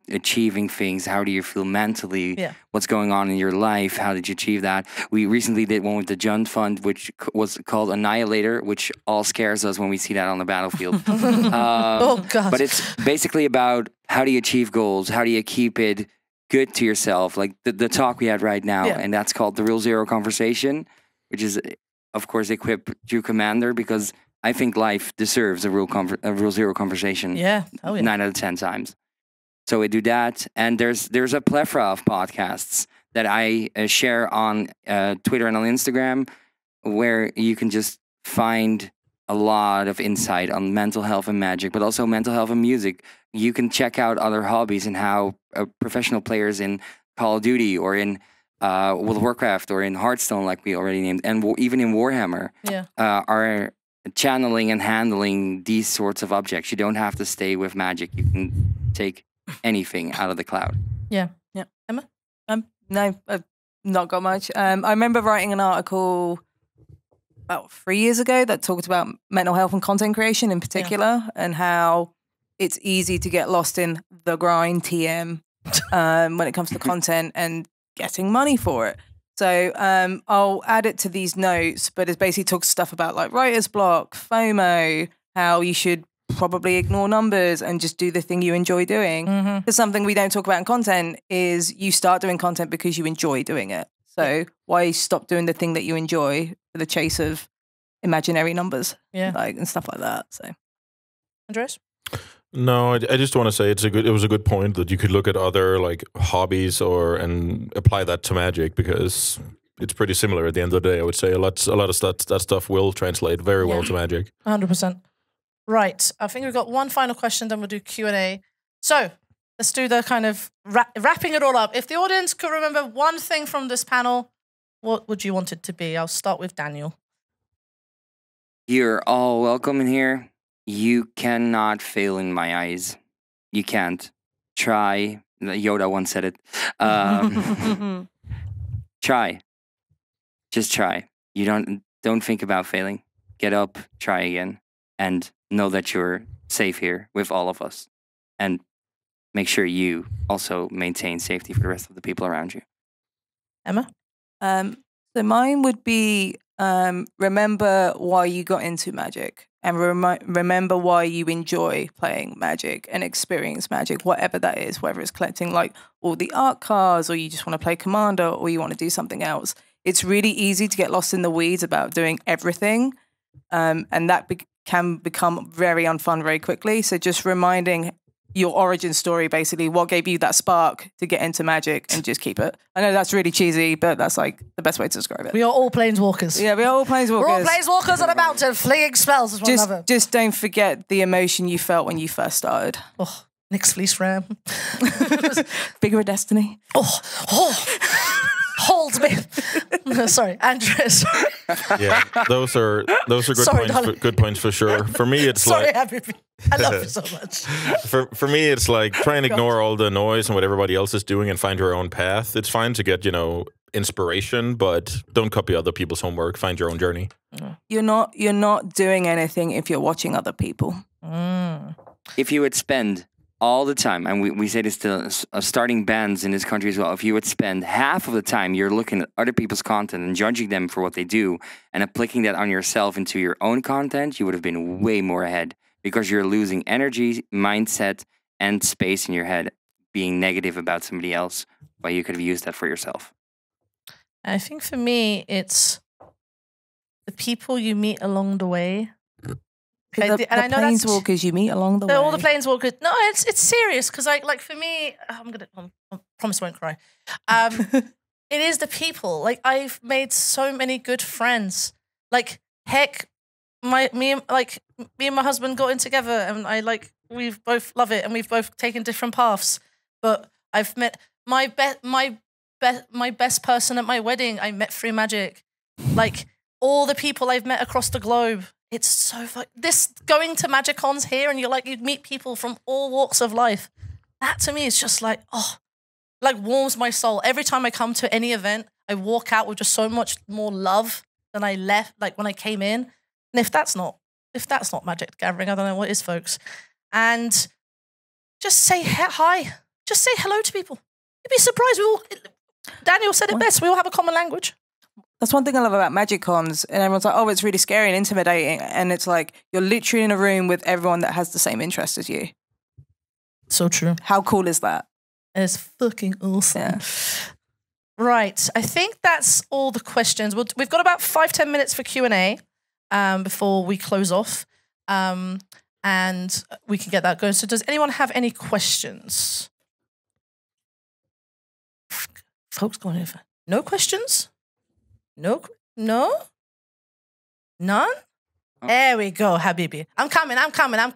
achieving things. How do you feel mentally? Yeah. What's going on in your life? How did you achieve that? We recently did one with the Jund Fund, which was called Annihilator, which all scares us when we see that on the battlefield. Oh, God. But it's basically about how do you achieve goals? How do you keep it good to yourself? Like the talk we had right now, and that's called the Real Zero Conversation, which is, of course, equipped through Commander, because I think life deserves a real zero conversation. Yeah. Oh, yeah. 9 out of 10 times. So we do that. And there's a plethora of podcasts that I share on Twitter and on Instagram, where you can just find a lot of insight on mental health and magic, but also mental health and music. You can check out other hobbies and how professional players in Call of Duty or in World of Warcraft or in Hearthstone, like we already named, and even in Warhammer, are channeling and handling these sorts of objects. You don't have to stay with magic. You can take anything out of the cloud. Yeah. Emma? No, I've not got much. I remember writing an article about 3 years ago that talked about mental health and content creation in particular, and how it's easy to get lost in the grind TM when it comes to content and getting money for it. So I'll add it to these notes, but it basically talks stuff about like writer's block, FOMO, how you should probably ignore numbers and just do the thing you enjoy doing. Because something we don't talk about in content is you start doing content because you enjoy doing it. So why stop doing the thing that you enjoy for the chase of imaginary numbers, and stuff like that. So, Andreas? No, I just want to say it was a good point that you could look at other like hobbies and apply that to magic, because it's pretty similar at the end of the day. I would say a lot of that stuff will translate very well to magic. 100%. Right. I think we've got one final question, then we'll do Q&A. So let's do the kind of wrapping it all up. If the audience could remember one thing from this panel, what would you want it to be? I'll start with Daniel. You're all welcome in here. You cannot fail in my eyes. You can't. Try. Yoda once said it. Try. Just try. You don't think about failing. Get up, try again, and know that you're safe here with all of us. And make sure you also maintain safety for the rest of the people around you. Emma? So mine would be remember why you got into Magic, and remember why you enjoy playing Magic and experience Magic, whatever that is, whether it's collecting like all the art cards, or you just want to play Commander, or you want to do something else. It's really easy to get lost in the weeds about doing everything, and that can become very unfun very quickly. So just reminding your origin story, basically, what gave you that spark to get into Magic, and just keep it. I know that's really cheesy, but that's like the best way to describe it. We are all planeswalkers. Yeah, we are all planeswalkers. We're all planeswalkers on a mountain, flinging spells at one another. Just don't forget the emotion you felt when you first started. Oh, Nyx Fleece Ram. Bigger Destiny. Oh, hold me. Sorry, Andres. Yeah, those are good points for sure. For me, it's Sorry, like Habibi. I love you so much. For me, it's like try and ignore all the noise and what everybody else is doing and find your own path. It's fine to get, inspiration, but don't copy other people's homework. Find your own journey. You're not doing anything if you're watching other people. If you would spend all the time, and we say this to starting bands in this country as well, if you would spend half of the time you're looking at other people's content and judging them for what they do and applying that on yourself into your own content, you would have been way more ahead, because you're losing energy, mindset, and space in your head being negative about somebody else, but you could have used that for yourself. I think for me, it's the people you meet along the way. The planeswalkers you meet along the way. All the planeswalkers. No, it's serious, because like for me, I promise I won't cry. It is the people. Like, I've made so many good friends. Like, heck, me and my husband got in together, and we've both love it, and we've both taken different paths. But I've met my best person at my wedding. I met through Magic. Like, all the people I've met across the globe. It's so fun. This going to Magic Cons here, and you meet people from all walks of life. That to me is just warms my soul. Every time I come to any event, I walk out with just so much more love than I left, when I came in. And if that's not Magic the Gathering, I don't know what is, folks. And just say hi. Just say hello to people. You'd be surprised. Daniel said it best. We all have a common language. That's one thing I love about Magic Cons, and everyone's like, oh, it's really scary and intimidating. And it's like, you're literally in a room with everyone that has the same interest as you. So true. How cool is that? It's fucking awesome. Yeah. Right. I think that's all the questions. We've got about 5-10 minutes for Q&A before we close off. And we can get that going. So does anyone have any questions? Folks going over. No questions? No? None? There we go, Habibi. I'm coming. Calm down, I'm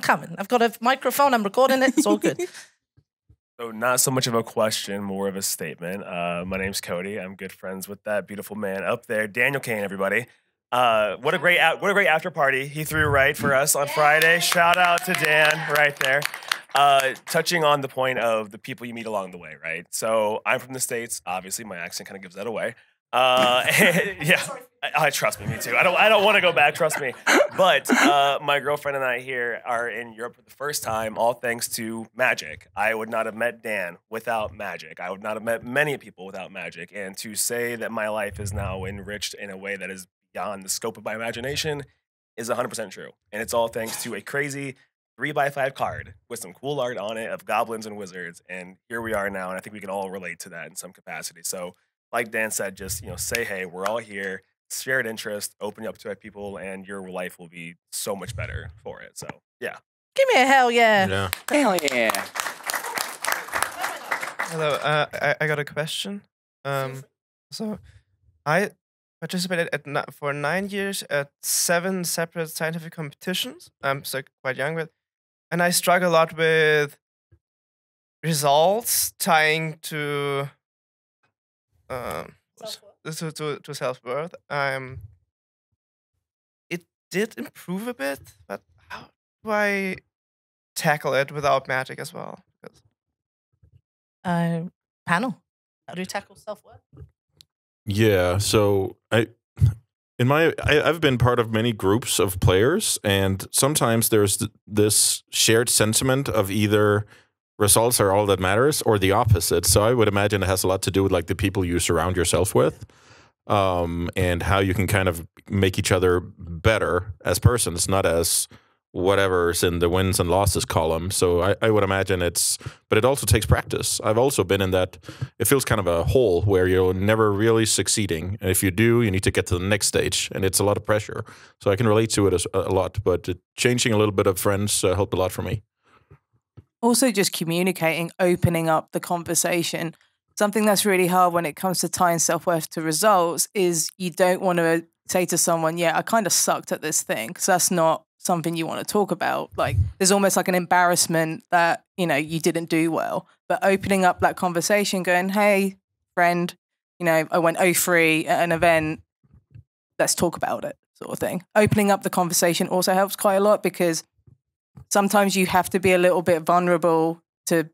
coming. I've got a microphone, I'm recording it, it's all good. So not so much of a question, more of a statement. My name's Cody. I'm good friends with that beautiful man up there, Daniel Kane, everybody. What a great after party he threw right for us on Friday. Shout out to Dan right there. Touching on the point of the people you meet along the way, right? So I'm from the States. Obviously, my accent kind of gives that away. Yeah, I trust me too. I don't want to go back. Trust me. But my girlfriend and I here are in Europe for the first time, all thanks to Magic. I would not have met Dan without Magic. I would not have met many people without Magic. And to say that my life is now enriched in a way that is beyond the scope of my imagination is 100% true. And it's all thanks to a crazy 3x5 card with some cool art on it of goblins and wizards. And here we are now, and I think we can all relate to that in some capacity. So like Dan said, just say, hey, we're all here, shared interest, open you up to people, and your life will be so much better for it. So yeah. Give me a hell yeah. Hell yeah. Hello, I got a question. So I participated for 9 years at 7 separate scientific competitions. I'm still quite young, and I struggle a lot with results tying to self-worth. It did improve a bit, but how do I tackle it without magic as well? Panel, how do you tackle self-worth? Yeah, so I've been part of many groups of players, and sometimes there's this shared sentiment of either results are all that matters or the opposite. So I would imagine it has a lot to do with like the people you surround yourself with, and how you can kind of make each other better as persons, not as whatever's in the wins and losses column. So I would imagine but it also takes practice. I've also been in that, it feels kind of a hole where you're never really succeeding. And if you do, you need to get to the next stage, and it's a lot of pressure. So I can relate to it a lot, but changing a little bit of friends helped a lot for me. Also just communicating, opening up the conversation. Something that's really hard when it comes to tying self-worth to results is you don't want to say to someone, yeah, I kind of sucked at this thing, because that's not something you want to talk about. Like, there's almost like an embarrassment that, you didn't do well. But opening up that conversation, going, hey, friend, I went 0-3 at an event, let's talk about it, sort of thing. Opening up the conversation also helps quite a lot, because sometimes you have to be a little bit vulnerable to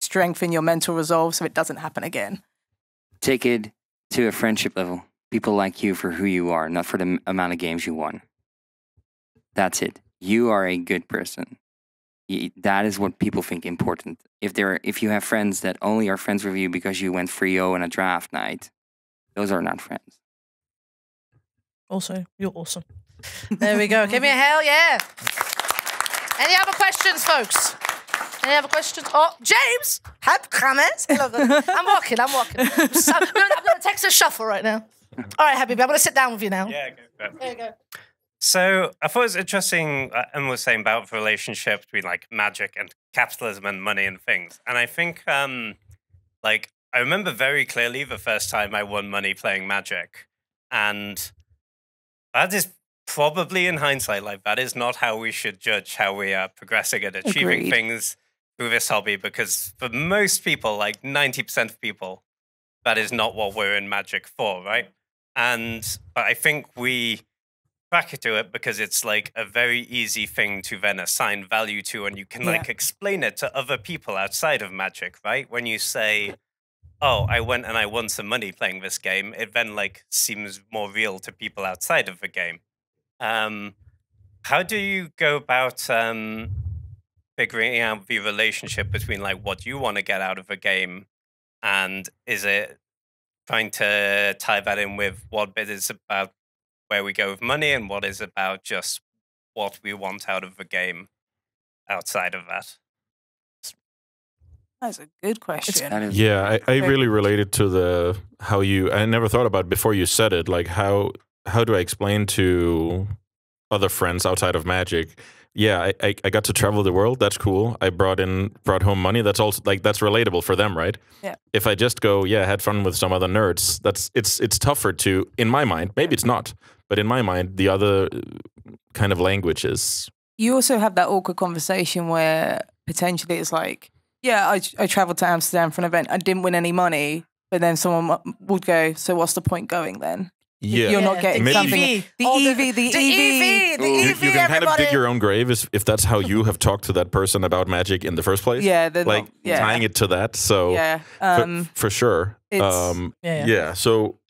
strengthen your mental resolve so it doesn't happen again. Take it to a friendship level. People like you for who you are, not for the amount of games you won. That's it. You are a good person. That is what people think important. If you have friends that only are friends with you because you went 3-0 in a draft night, those are not friends. Also, you're awesome. There we go. Give me a hell yeah. Any other questions, folks? Any other questions? Oh, James, have comments? I'm walking. I'm going to Texas Shuffle right now. All right, Habibi, I'm going to sit down with you now. Yeah, go. There you go. So I thought it was interesting, Emma was saying about the relationship between like magic and capitalism and money and things. And I think, I remember very clearly the first time I won money playing Magic. And that is probably in hindsight, that is not how we should judge how we are progressing and achieving things through this hobby. Because for most people, 90% of people, that is not what we're in Magic for, right? But I think we bracket to it because it's a very easy thing to then assign value to, and you can explain it to other people outside of Magic, right? When you say, oh, I went and I won some money playing this game, it then seems more real to people outside of the game. How do you go about figuring out the relationship between what you want to get out of a game, and is it trying to tie that in with what bit is about where we go with money and what is about just what we want out of the game outside of that? That's a good question. Yeah, I really related to I never thought about it before you said it, how do I explain to other friends outside of Magic? Yeah, I got to travel the world. That's cool. I brought home money. That's also that's relatable for them, right? Yeah. If I just go, I had fun with some other nerds, it's tougher to, in my mind, maybe it's not, but in my mind, the other kind of language is. You also have that awkward conversation where potentially it's I traveled to Amsterdam for an event. I didn't win any money, but then someone would go, so what's the point going then? Yeah. You're not getting something. The EV. You can kind of dig your own grave if that's how you have talked to that person about Magic in the first place. Yeah. Tying it to that. So for sure. So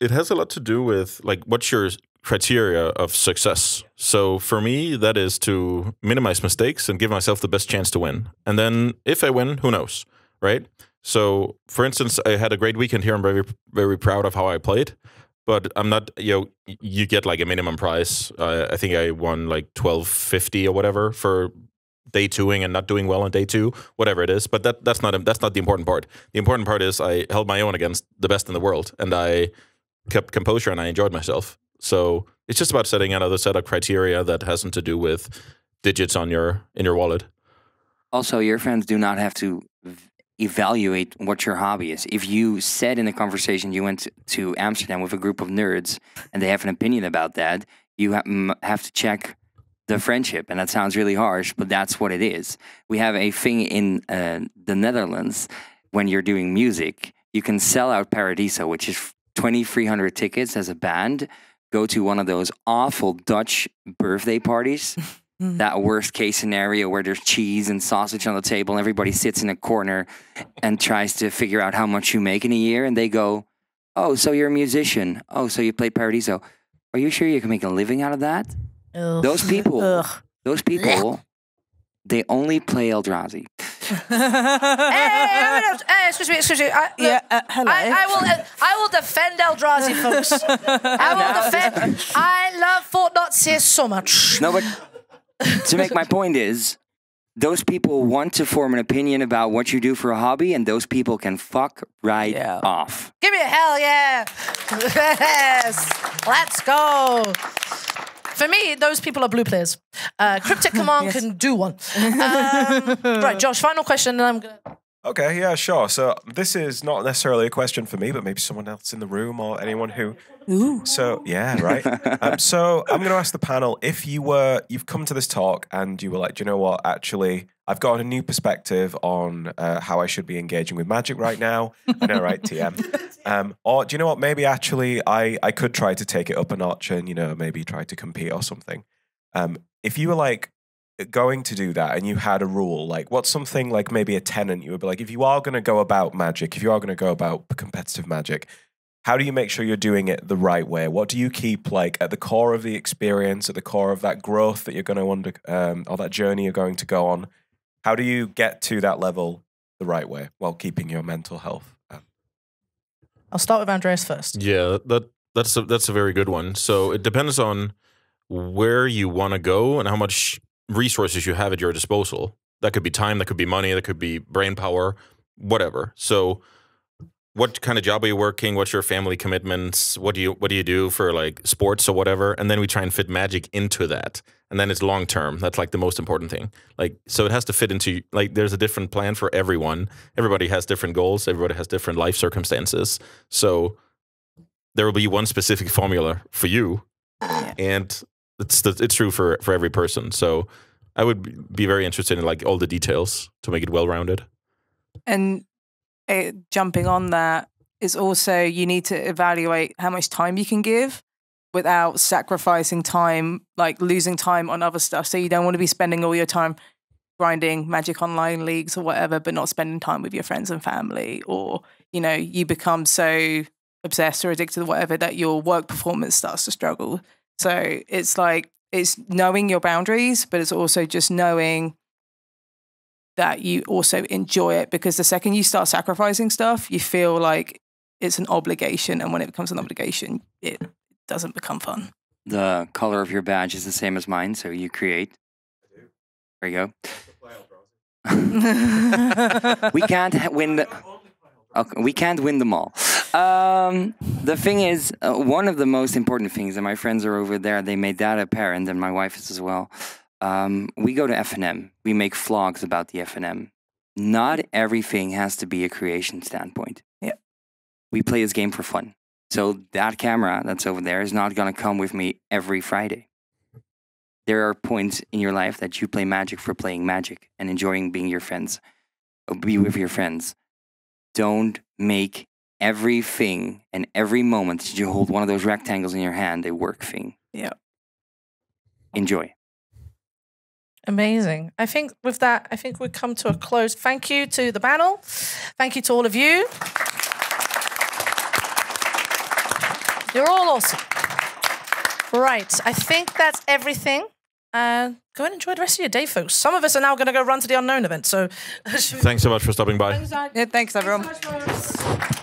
it has a lot to do with what's your criteria of success. So for me, that is to minimize mistakes and give myself the best chance to win. And then if I win, who knows, right? So for instance, I had a great weekend here. I'm very, very proud of how I played. But I'm not, you get a minimum prize. I think I won $12.50 or whatever for day twoing and not doing well on day two, whatever it is. But that's not the important part. The important part is I held my own against the best in the world, and I kept composure and I enjoyed myself. So it's just about setting another set of criteria that hasn't to do with digits in your wallet. Also, your friends do not have to evaluate what your hobby is. If you said in a conversation you went to Amsterdam with a group of nerds and they have an opinion about that, you have to check the friendship. And that sounds really harsh, but that's what it is. We have a thing in the Netherlands when you're doing music, you can sell out Paradiso, which is 2,300 tickets as a band, go to one of those awful Dutch birthday parties. That worst case scenario where there's cheese and sausage on the table and everybody sits in a corner and tries to figure out how much you make in a year. And they go, oh, so you're a musician. Oh, so you played Paradiso. Are you sure you can make a living out of that? Ugh. Those people, they only play Eldrazi. Hey, excuse me. Hello. I will defend Eldrazi, folks. I will defend. I love Fort Nazis so much. No, but to make my point is, those people want to form an opinion about what you do for a hobby, and those people can fuck right off. Give me a hell yeah. Yes. Let's go. For me, those people are blue players. Cryptic Command can do one. Right, Josh, final question, and I'm going to... Okay, yeah, sure. So this is not necessarily a question for me, but maybe someone else in the room or anyone who... Ooh. So, yeah, right. So I'm going to ask the panel, if you've come to this talk and you were like, do you know what, actually, I've got a new perspective on how I should be engaging with Magic right now. I know, right, TM? Or do you know what, maybe actually I could try to take it up a notch and, maybe try to compete or something. If you were like, going to do that and you had a rule, like what's something like maybe a tenant you would be like, if you are going to go about Magic, if you are going to go about competitive Magic, how do you make sure you're doing it the right way? What do you keep like at the core of the experience, at the core of that growth that you're going to or that journey you're going to go on? How do you get to that level the right way while keeping your mental health? I'll start with Andreas first. Yeah, that's a very good one. So it depends on where you want to go and how much resources you have at your disposal. That could be time, that could be money, that could be brain power, whatever. So what kind of job are you working? What's your family commitments? What do you do for like sports or whatever? And then we try and fit Magic into that. And then it's long term. That's like the most important thing. Like, so it has to fit into, like, there's a different plan for everyone. Everybody has different goals. Everybody has different life circumstances. So there will be one specific formula for you. And it's true for every person. So I would be very interested in like all the details to make it well-rounded. And jumping on that is also you need to evaluate how much time you can give without sacrificing time, like losing time on other stuff. So you don't want to be spending all your time grinding Magic Online leagues or whatever, but not spending time with your friends and family, or, you become so obsessed or addicted or whatever that your work performance starts to struggle. So it's like, it's knowing your boundaries, but it's also just knowing that you also enjoy it, because the second you start sacrificing stuff, you feel like it's an obligation. And when it becomes an obligation, it doesn't become fun. The color of your badge is the same as mine, so you create. There you go. We can't win we can't win them all. The thing is, one of the most important things, and my friends are over there, they made that apparent, and my wife is as well. We go to FNM. We make vlogs about the FNM. Not everything has to be a creation standpoint. Yeah. We play this game for fun. So that camera that's over there is not going to come with me every Friday. There are points in your life that you play Magic for playing Magic and enjoying being your friends. Be with your friends. Don't make everything and every moment that you hold one of those rectangles in your hand a work thing. Yeah. Enjoy. Amazing. I think with that, we've come to a close. Thank you to the panel. Thank you to all of you. You're all awesome. Right. I think that's everything. Go and enjoy the rest of your day, folks. Some of us are now going to go run to the Unknown event. So Thanks so much for stopping by. Yeah, thanks everyone. Thanks so much, folks.